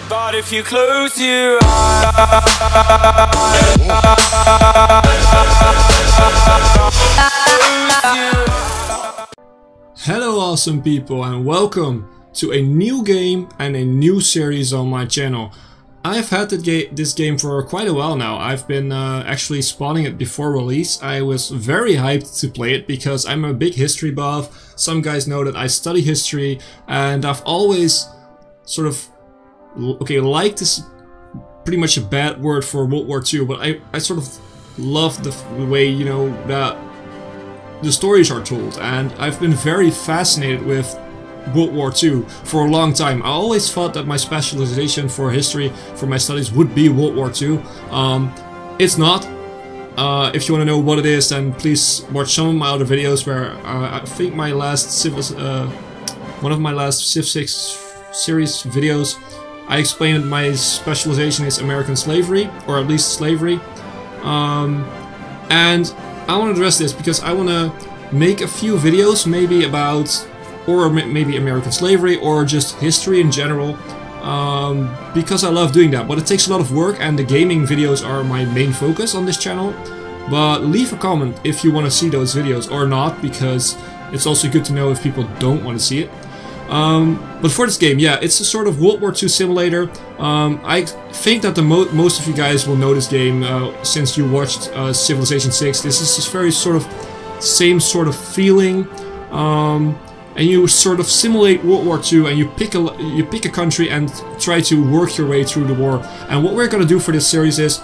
But if you close your eyes, hello awesome people, and welcome to a new game and a new series on my channel. I've had this game for quite a while now. I've been actually spawning it before release. I was very hyped to play it because I'm a big history buff. Some guys know that I study history, and I've always sort of, liked is pretty much a bad word for World War II, but I sort of love the way, you know, that the stories are told, and I've been very fascinated with World War II for a long time. I always thought that my specialization for history for my studies would be World War II. It's not. If you want to know what it is, then please watch some of my other videos where I think my last one of my last Civ 6 series videos, I explained that my specialization is American slavery, or at least slavery. And I want to address this because I want to make a few videos maybe about, or maybe American slavery, or just history in general, because I love doing that. But it takes a lot of work, and the gaming videos are my main focus on this channel. But leave a comment if you want to see those videos or not, because it's also good to know if people don't want to see it. But for this game, yeah, it's a sort of World War II simulator. I think that most of you guys will know this game since you watched Civilization 6. This is this very sort of same sort of feeling, and you sort of simulate World War II, and you pick a country and try to work your way through the war. And what we're gonna do for this series is,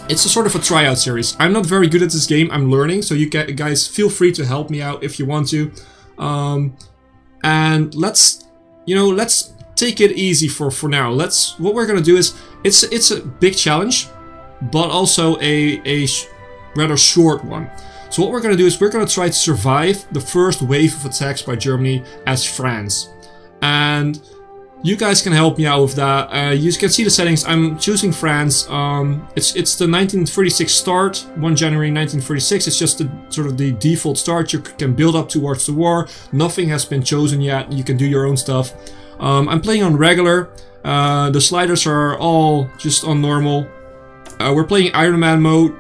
it's a sort of a tryout series. I'm not very good at this game. I'm learning, so you guys feel free to help me out if you want to. And let's take it easy for now. What we're gonna do is, it's a big challenge, but also a rather short one. So what we're gonna do is we're gonna try to survive the first wave of attacks by Germany as France, and you guys can help me out with that. You can see the settings. I'm choosing France. It's the 1936 start, 1 January 1936. It's just the sort of the default start. You can build up towards the war. Nothing has been chosen yet. You can do your own stuff. I'm playing on regular. The sliders are all just on normal. We're playing Iron Man mode,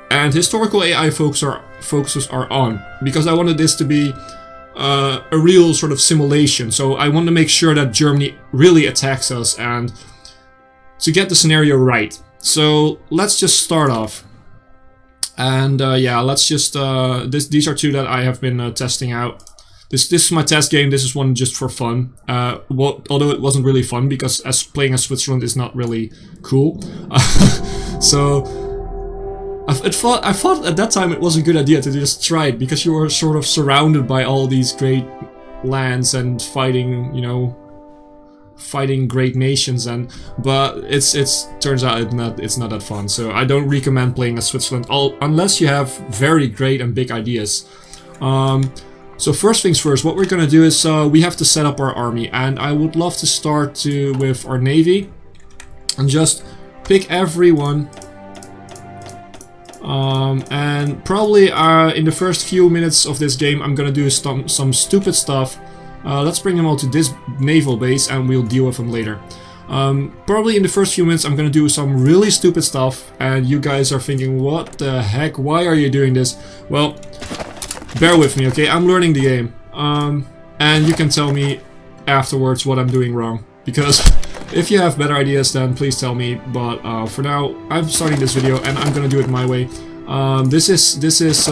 and historical AI focuses are on, because I wanted this to be a real sort of simulation. So I want to make sure that Germany really attacks us and to get the scenario right. So let's just start off. And yeah, let's just these are two that I have been testing out. This is my test game. This is one just for fun. Although it wasn't really fun because playing as Switzerland is not really cool. So I thought at that time it was a good idea to just try it, because you were sort of surrounded by all these great lands and fighting, you know, fighting great nations, but it turns out it's not that fun. So I don't recommend playing as Switzerland unless you have very great and big ideas. So first things first, what we're gonna do is we have to set up our army, and I would love to start with our navy and just pick everyone. And probably in the first few minutes of this game I'm gonna do some stupid stuff. Let's bring them all to this naval base and we'll deal with them later. Probably in the first few minutes I'm gonna do some really stupid stuff, and you guys are thinking, what the heck, why are you doing this? Well, bear with me, okay? I'm learning the game. And you can tell me afterwards what I'm doing wrong, because if you have better ideas, then please tell me. But for now, I'm starting this video and I'm gonna do it my way. This is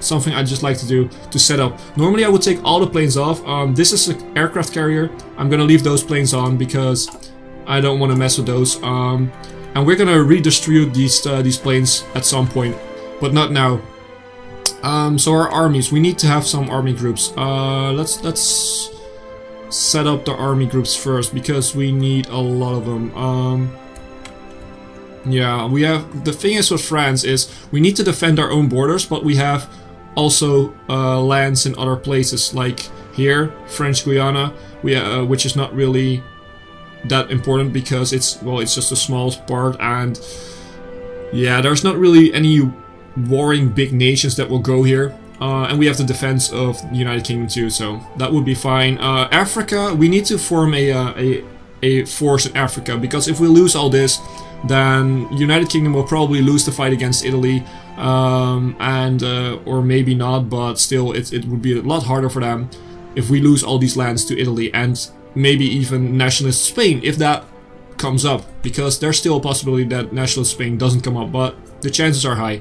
something I just like to do to set up. Normally I would take all the planes off. This is an aircraft carrier. I'm gonna leave those planes on because I don't want to mess with those. And we're gonna redistribute these planes at some point, but not now. So our armies, we need to have some army groups. Let's set up the army groups first, because we need a lot of them. Yeah, we have, the thing is with France is we need to defend our own borders, but we have also lands in other places, like here, French Guiana, which is not really that important because it's just a small part, and yeah, there's not really any warring big nations that will go here. And we have the defense of the United Kingdom too, so that would be fine. Africa, we need to form a a force in Africa, because if we lose all this, then United Kingdom will probably lose the fight against Italy, or maybe not, but still it would be a lot harder for them if we lose all these lands to Italy, and maybe even nationalist Spain if that comes up, because there's still a possibility that nationalist Spain doesn't come up, but the chances are high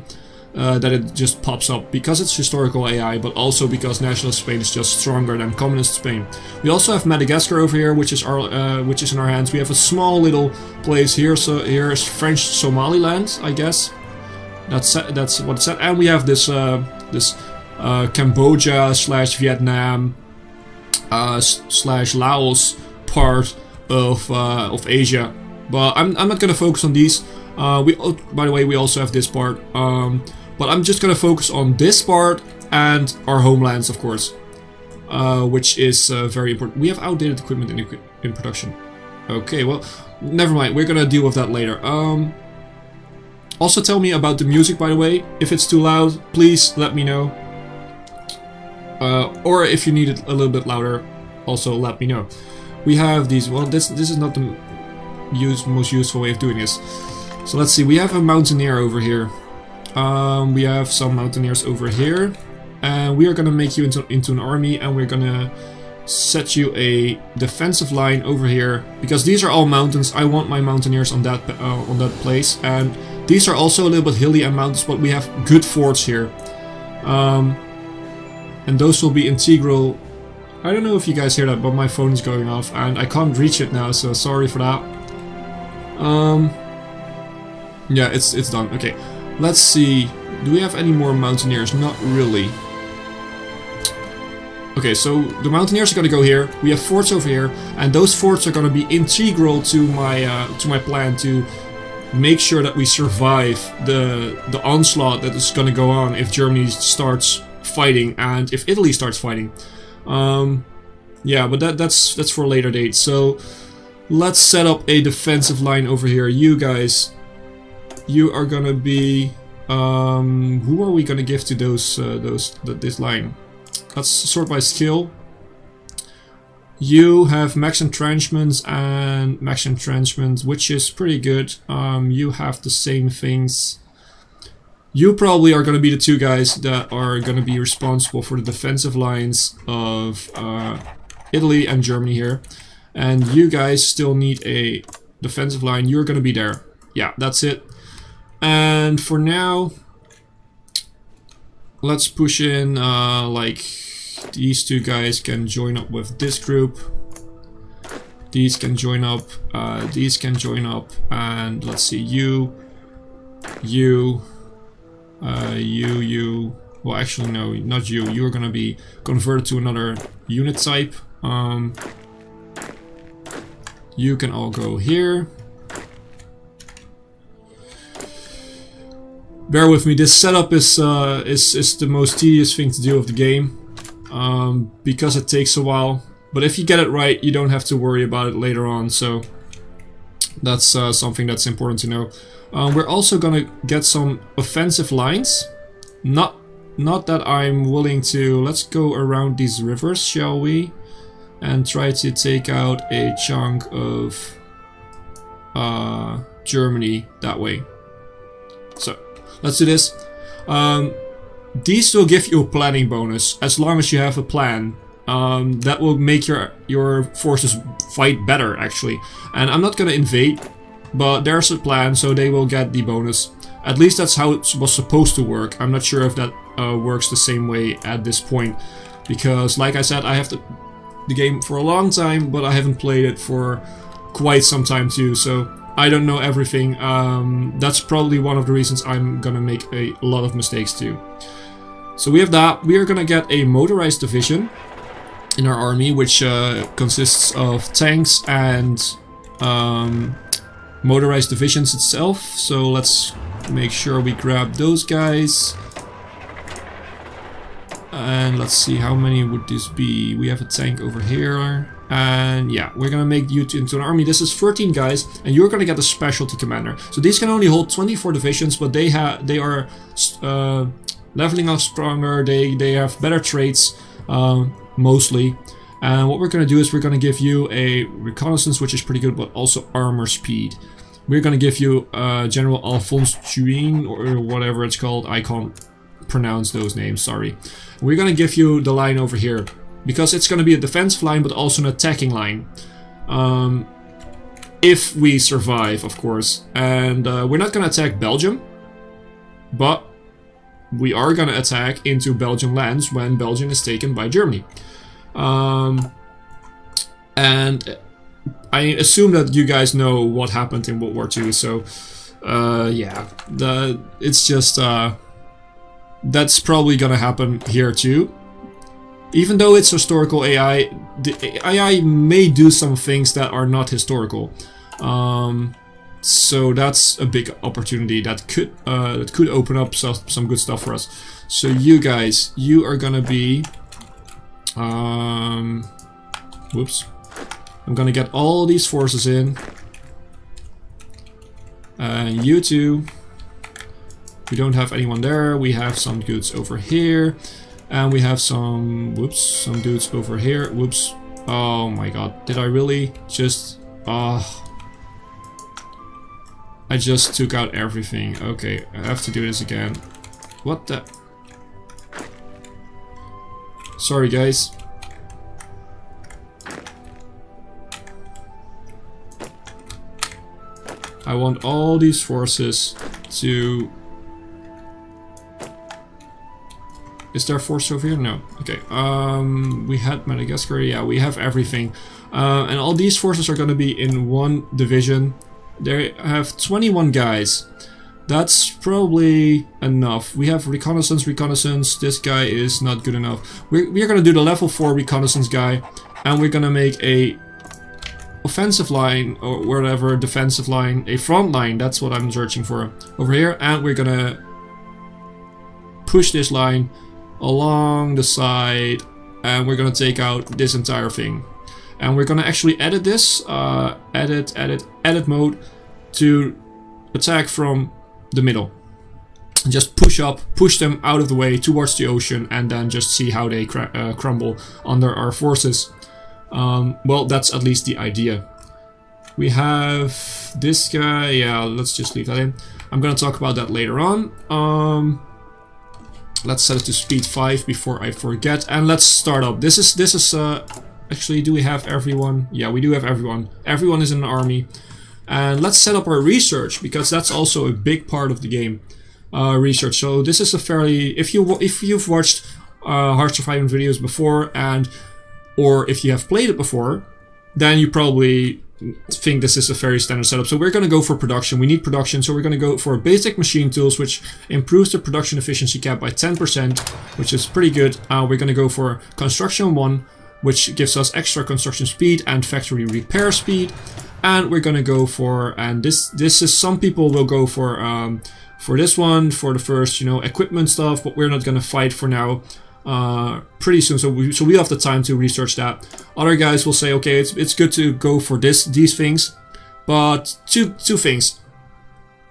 that it just pops up, because it's historical AI, but also because nationalist Spain is just stronger than communist Spain. We also have Madagascar over here, which is in our hands. We have a small little place here, so here's French Somaliland, I guess. That's what it said, and we have this Cambodia / Vietnam / Laos part of Asia, but I'm not gonna focus on these. By the way, we also have this part, but I'm just gonna focus on this part and our homelands, of course, which is very important. We have outdated equipment in production. Okay, well, never mind. We're gonna deal with that later. Also, tell me about the music, by the way. If it's too loud, please let me know. Or if you need it a little bit louder, also let me know. We have these. Well, this is not the most useful way of doing this. So let's see. We have a mountaineer over here. We have some mountaineers over here, and we are gonna make you into an army, and we're gonna set you a defensive line over here, because these are all mountains. I want my mountaineers on that place, and these are also a little bit hilly and mountains, but we have good forts here, and those will be integral. I don't know if you guys hear that, but my phone is going off, and I can't reach it now, so sorry for that. Yeah, it's done. Okay, let's see. Do we have any more mountaineers? Not really. Okay, so the mountaineers are gonna go here. We have forts over here, and those forts are gonna be integral to my plan to make sure that we survive the onslaught that is gonna go on if Germany starts fighting and if Italy starts fighting. Yeah, but that's for a later date. So let's set up a defensive line over here. You guys, you are gonna be who are we gonna give to this line? Let's sort by skill. You have max entrenchments and max entrenchments, which is pretty good. You have the same things. You probably are going to be the two guys that are going to be responsible for the defensive lines of Italy and Germany here. And you guys still need a defensive line. You're going to be there. Yeah, that's it. And for now, let's push in like these two guys can join up with this group. These can join up. These can join up. And let's see, you. Well, actually, no, not you. You're gonna be converted to another unit type. You can all go here. Bear with me. This setup is the most tedious thing to do of the game, because it takes a while. But if you get it right, you don't have to worry about it later on. So that's something that's important to know. We're also gonna get some offensive lines. Not that I'm willing to. Let's go around these rivers, shall we? And try to take out a chunk of Germany that way. So let's do this. These will give you a planning bonus as long as you have a plan. That will make your forces fight better, actually. And I'm not gonna invade, but there's a plan, so they will get the bonus. At least that's how it was supposed to work. I'm not sure if that works the same way at this point, because like I said, I have the game for a long time, but I haven't played it for quite some time too, so I don't know everything. That's probably one of the reasons I'm gonna make a lot of mistakes too. So we have that. We are gonna get a motorized division in our army, which consists of tanks and motorized divisions itself. So let's make sure we grab those guys. And let's see, how many would this be? We have a tank over here. And yeah, we're gonna make you into an army. This is 13 guys, and you're gonna get a specialty commander. So these can only hold 24 divisions, but they are leveling up stronger. They have better traits, mostly. And what we're going to do is we're going to give you a reconnaissance, which is pretty good, but also armor speed. We're going to give you General Alphonse Juin, or whatever it's called. I can't pronounce those names, sorry. We're going to give you the line over here, because it's going to be a defensive line, but also an attacking line. If we survive, of course. And we're not going to attack Belgium, but we are going to attack into Belgian lands when Belgium is taken by Germany. And I assume that you guys know what happened in World War II, so yeah, it's just that's probably gonna happen here too. Even though it's historical AI, the AI may do some things that are not historical. So that's a big opportunity that could open up some good stuff for us. So you guys, you are gonna be whoops. I'm gonna get all these forces in. And you two. We don't have anyone there. We have some dudes over here. And we have some, whoops, some dudes over here. Whoops. Oh my god. Did I really just... I just took out everything. Okay, I have to do this again. What the... Sorry guys. I want all these forces to... Is there a force over here? No. Okay. We had Madagascar. Yeah, we have everything. And all these forces are going to be in one division. They have 21 guys. That's probably enough. We have reconnaissance. This guy is not good enough. We're going to do the level 4 reconnaissance guy. And we're going to make a offensive line, or whatever, defensive line, a front line. That's what I'm searching for over here. And we're going to push this line along the side, and we're gonna take out this entire thing, and we're gonna actually edit this, edit mode to attack from the middle, and just push them out of the way towards the ocean, and then just see how they crumble under our forces. Well, that's at least the idea. We have this guy. Yeah, let's just leave that in. I'm gonna talk about that later on. Let's set it to speed 5 before I forget, and let's start up. This is actually, do we have everyone? Yeah, we do have everyone. Everyone is in an army, and let's set up our research, because that's also a big part of the game. Research. So this is a fairly, if you've watched Hard Surviving videos before, or if you have played it before, then you probably think this is a very standard setup. So we're going to go for production. We need production, so we're going to go for basic machine tools, which improves the production efficiency cap by 10%, which is pretty good. We're going to go for construction 1, which gives us extra construction speed and factory repair speed. And we're going to go for, and this is, some people will go for this one, for the first, equipment stuff, but we're not going to fight for now. Pretty soon, so we have the time to research that. Other guys will say, okay, it's good to go for these things, but two things.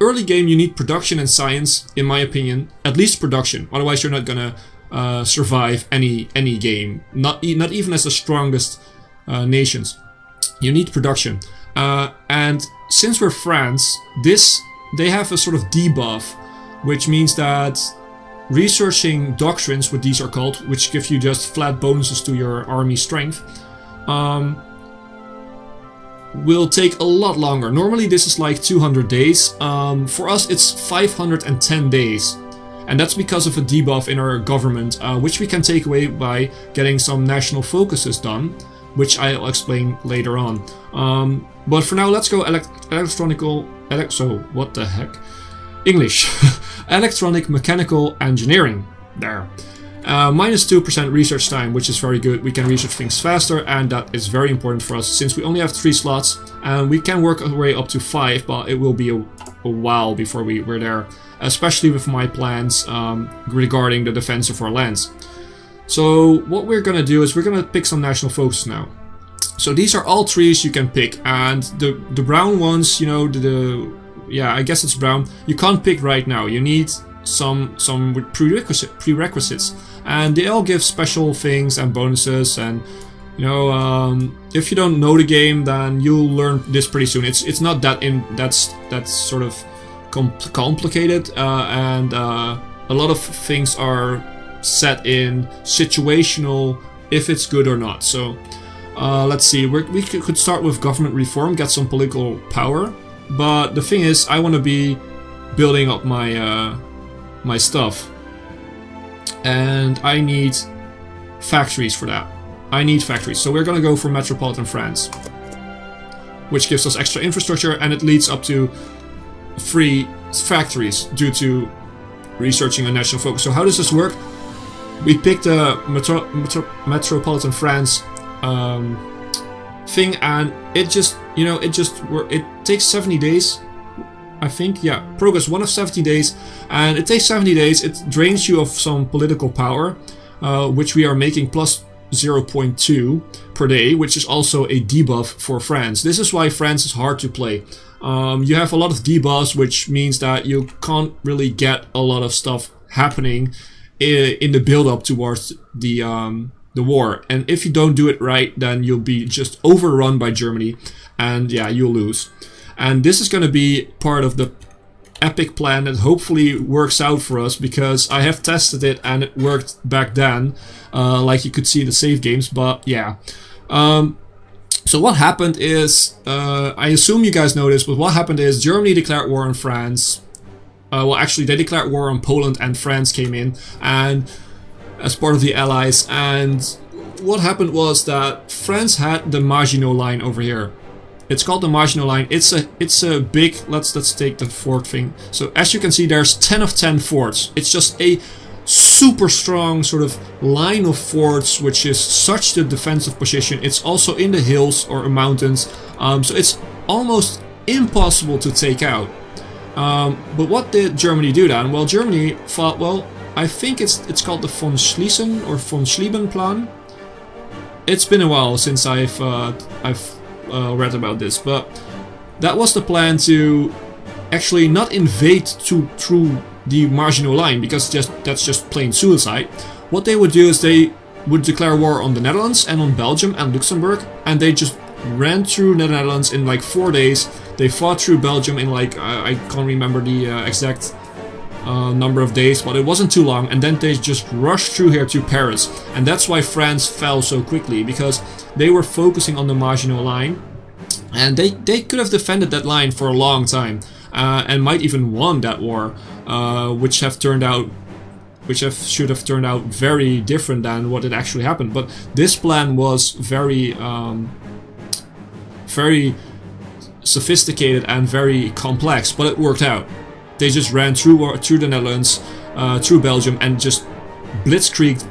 Early game, you need production and science, in my opinion. At least production, otherwise you're not gonna survive any game. Not even as the strongest nations. You need production, and since we're France, they have a sort of debuff, which means that researching doctrines, what these are called, which give you just flat bonuses to your army strength, will take a lot longer. Normally this is like 200 days. For us it's 510 days. And that's because of a debuff in our government, which we can take away by getting some national focuses done, which I'll explain later on. But for now, let's go so what the heck? English. Electronic mechanical engineering. There. Minus 2% research time, which is very good. We can research things faster, and that is very important for us since we only have 3 slots, and we can work our way up to 5, but it will be a while before we're there, especially with my plans regarding the defense of our lands. So what we're gonna do is we're gonna pick some national focus now. So these are all trees you can pick, and the brown ones, yeah, I guess it's brown. You can't pick right now. You need some prerequisites, and they all give special things and bonuses, and You know, if you don't know the game, then you'll learn this pretty soon. It's not that's sort of complicated, and a lot of things are set in situational if it's good or not. So let's see, we could start with government reform, get some political power, but the thing is, I want to be building up my my stuff, and I need factories for that. I need factories, so we're gonna go for metropolitan France, which gives us extra infrastructure, and it leads up to free factories due to researching a national focus. So how does this work? We picked a metropolitan France thing, and it just, you know, it takes 70 days, I think. Yeah, progress 1 of 70 days, and it takes 70 days. It drains you of some political power, which we are making plus 0.2 per day, which is also a debuff for France. This is why France is hard to play. You have a lot of debuffs, which means that you can't really get a lot of stuff happening in the build-up towards the war. And if you don't do it right, then you'll be just overrun by Germany, and yeah, you'll lose. And this is going to be part of the epic plan that hopefully works out for us, because I have tested it and it worked back then, like you could see in the save games. But yeah, so what happened is, I assume you guys know this, but what happened is Germany declared war on France. Well, actually they declared war on Poland, and France came in and as part of the Allies. And what happened was that France had the Maginot Line over here. It's called the Maginot Line. It's a big, let's take the fort thing. So as you can see, there's 10 of 10 forts. It's just a super strong sort of line of forts, which is such a defensive position. It's also in the hills or mountains, so it's almost impossible to take out. But what did Germany do then? Well, Germany thought, well, I think it's called the von Schließen or von Schlieben plan. It's been a while since I've read about this, but that was the plan, to actually not invade through the Maginot Line, because that's just plain suicide. What they would do is they would declare war on the Netherlands and on Belgium and Luxembourg, and they just ran through the Netherlands in like 4 days. They fought through Belgium in like, I can't remember the exact number of days, but it wasn't too long, and then they just rushed through here to Paris. And that's why France fell so quickly, because they were focusing on the Maginot Line, and they could have defended that line for a long time, and might even won that war, which should have turned out very different than what it actually happened. But this plan was very very sophisticated and very complex, but it worked out. They just ran through the Netherlands, through Belgium, and just blitzkrieged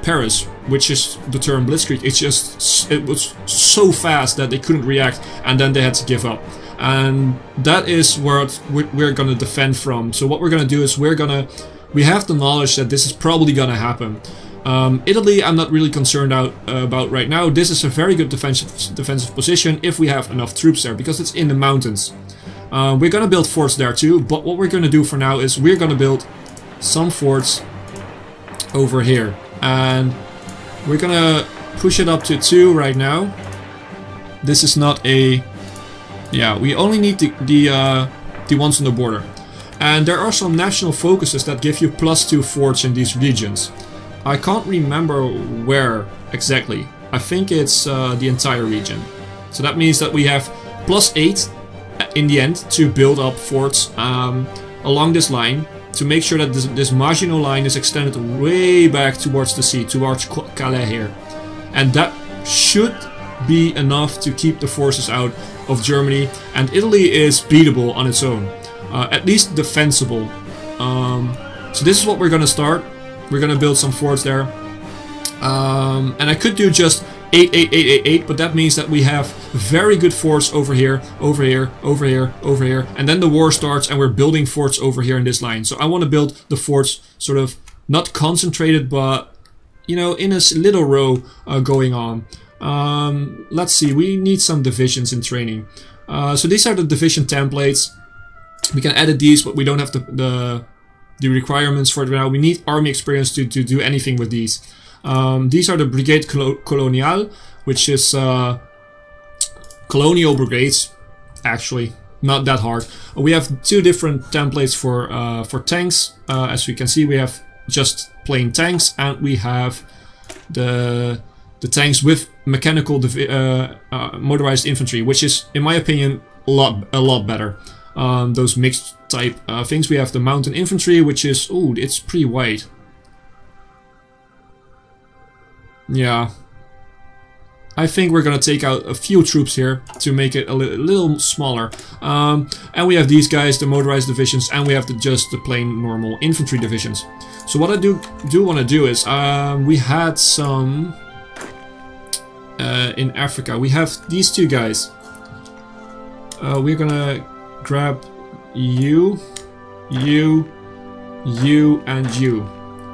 Paris, which is the term blitzkrieg. It was so fast that they couldn't react, and then they had to give up. And that is what we're gonna defend from. So what we're gonna do is we have the knowledge that this is probably gonna happen. Italy, I'm not really concerned about right now. This is a very good defensive position if we have enough troops there, because it's in the mountains. We're gonna build forts there too, but what we're gonna do for now is we're gonna build some forts over here, and we're gonna push it up to 2 right now. This is not a... yeah, we only need the ones on the border. And there are some national focuses that give you +2 forts in these regions. I can't remember where exactly. I think it's the entire region. So that means that we have +8 in the end to build up forts along this line, to make sure that this Maginot Line is extended way back towards the sea, towards Calais here. And that should be enough to keep the forces out of Germany, and Italy is beatable on its own. At least defensible. So this is what we're gonna start. We're gonna build some forts there. And I could do just 8, 8, 8, 8, 8, but that means that we have very good forts over here, over here, over here, over here, and then the war starts and we're building forts over here in this line. So I want to build the forts sort of not concentrated, but, you know, in a little row going on. Let's see, we need some divisions in training. So these are the division templates. We can edit these, but we don't have the requirements for it now. We need army experience to do anything with these. These are the Brigade Coloniale, which is colonial brigades, actually. Not that hard. We have two different templates for tanks. As we can see, we have just plain tanks, and we have the tanks with mechanical motorized infantry, which is, in my opinion, a lot better. Those mixed type things. We have the mountain infantry, which is, ooh, it's pretty wide. Yeah. I think we're gonna take out a few troops here to make it a little smaller. And we have these guys, the motorized divisions, and we have just the plain normal infantry divisions. So what I do want to do is, we had some in Africa. We have these two guys. We're gonna grab you, you, you, and you.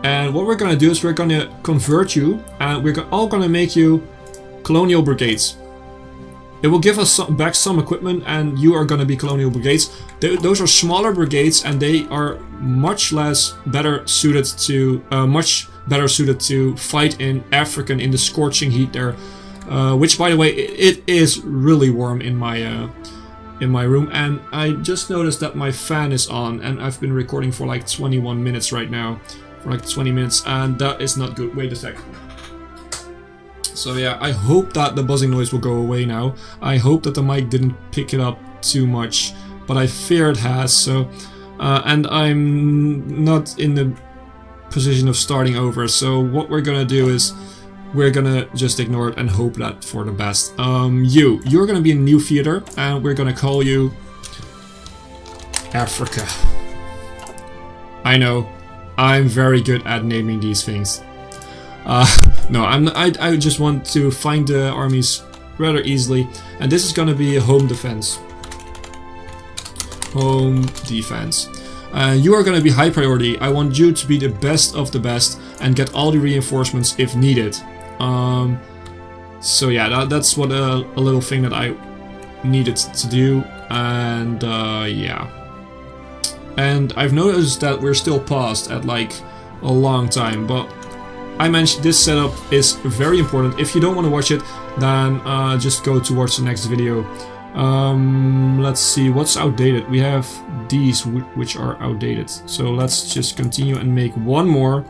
And what we're gonna do is we're gonna convert you, and we're all gonna make you colonial brigades. It will give us back some equipment, and you are going to be colonial brigades. Those are smaller brigades, and they are much better suited to fight in Africa in the scorching heat there. Which, by the way, it is really warm in my room, and I just noticed that my fan is on, and I've been recording for like 21 minutes right now, for like 20 minutes, and that is not good. Wait a sec. So yeah, I hope that the buzzing noise will go away now. I hope that the mic didn't pick it up too much, but I fear it has. So, and I'm not in the position of starting over. So what we're gonna do is we're gonna just ignore it and hope that for the best. You're gonna be a new theater, and we're gonna call you Africa. I know, I'm very good at naming these things. No, I just want to find the armies rather easily, and this is gonna be a home defense. Home defense. You are gonna be high priority. I want you to be the best of the best and get all the reinforcements if needed. So yeah, that's what a little thing that I needed to do, and yeah. And I've noticed that we're still paused at like a long time, but I mentioned this setup is very important. If you don't want to watch it, then just go towards the next video. Let's see, what's outdated? We have these which are outdated. So let's just continue and make one more.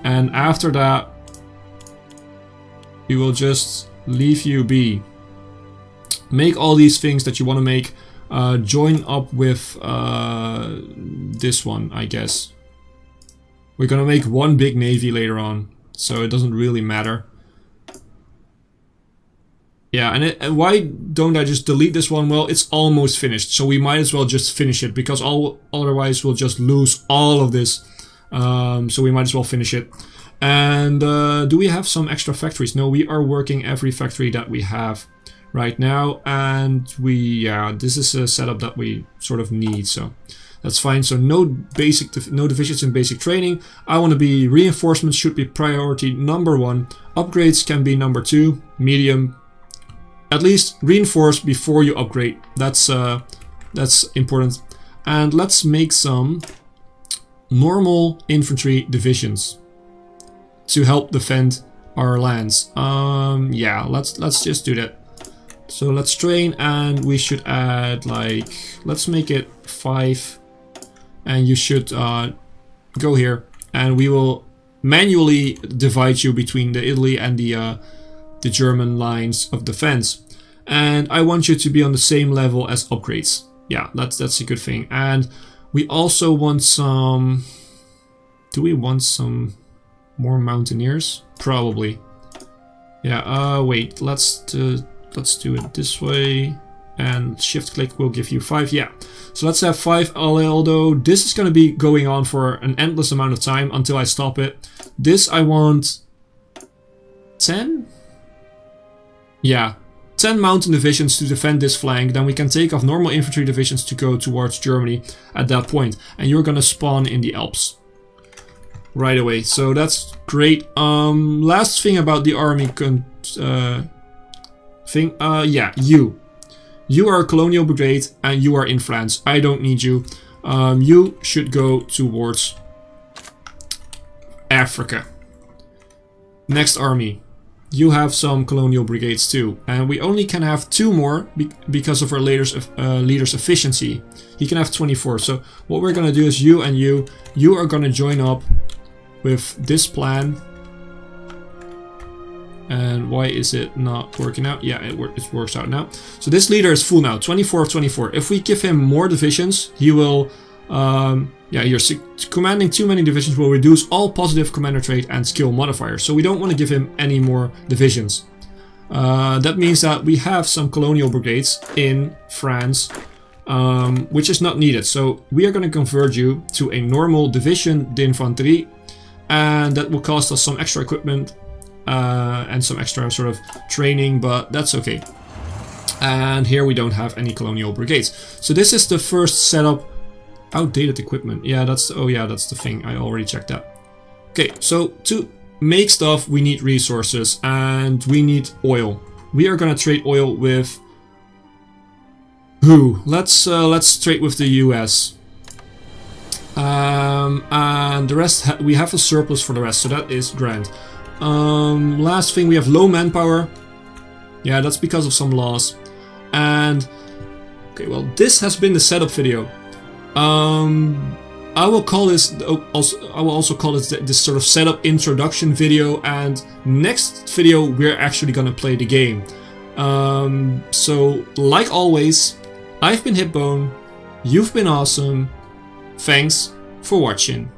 And after that, we will just leave you be. Make all these things that you want to make. Join up with this one, I guess. We're gonna make one big navy later on, so it doesn't really matter. Yeah, and why don't I just delete this one? Well, it's almost finished, so we might as well just finish it, because otherwise we'll just lose all of this. So we might as well finish it. And do we have some extra factories? No, we are working every factory that we have right now, and this is a setup that we sort of need, so that's fine. So no divisions in basic training. I want to be reinforcements should be priority number 1. Upgrades can be number 2, medium. At least reinforce before you upgrade. That's important. And let's make some normal infantry divisions to help defend our lands. Yeah, let's just do that. So let's train, and we should add like, let's make it 5, and you should go here, and we will manually divide you between the Italy and the German lines of defense. And I want you to be on the same level as upgrades. Yeah, that's a good thing. And we also want some. Do we want some more mountaineers? Probably. Yeah. Wait. Let's do it this way. And shift click will give you 5. Yeah. So let's have 5. Although this is going to be going on for an endless amount of time until I stop it. This I want 10. Yeah. 10 mountain divisions to defend this flank, then we can take off normal infantry divisions to go towards Germany at that point. And you're gonna spawn in the Alps right away, so that's great. Last thing about the army thing, yeah, you are a colonial brigade and you are in France. I don't need you. You should go towards Africa. Next army. You have some colonial brigades too, and we only can have 2 more because of our leader's efficiency. He can have 24. So what we're gonna do is you and you are gonna join up with this plan. And why is it not working out? Yeah, it works out now. So this leader is full now, 24 of 24. If we give him more divisions, he will. Yeah, you're commanding too many divisions will reduce all positive commander trait and skill modifiers. So we don't want to give him any more divisions. That means that we have some colonial brigades in France, which is not needed. So we are going to convert you to a normal division d'infanterie, and that will cost us some extra equipment and some extra sort of training, but that's okay. And here we don't have any colonial brigades. So this is the first setup. Outdated equipment. Yeah, that's the thing. I already checked that. Okay, so to make stuff, we need resources and we need oil. We are gonna trade oil with who? Let's trade with the US. And the rest we have a surplus for the rest, so that is grand. Last thing, we have low manpower. Yeah, that's because of some laws. And okay, well, this has been the setup video. I will call this I will also call it this sort of setup introduction video, and next video we're actually gonna play the game. So like always, I've been Hipbone, you've been awesome, thanks for watching.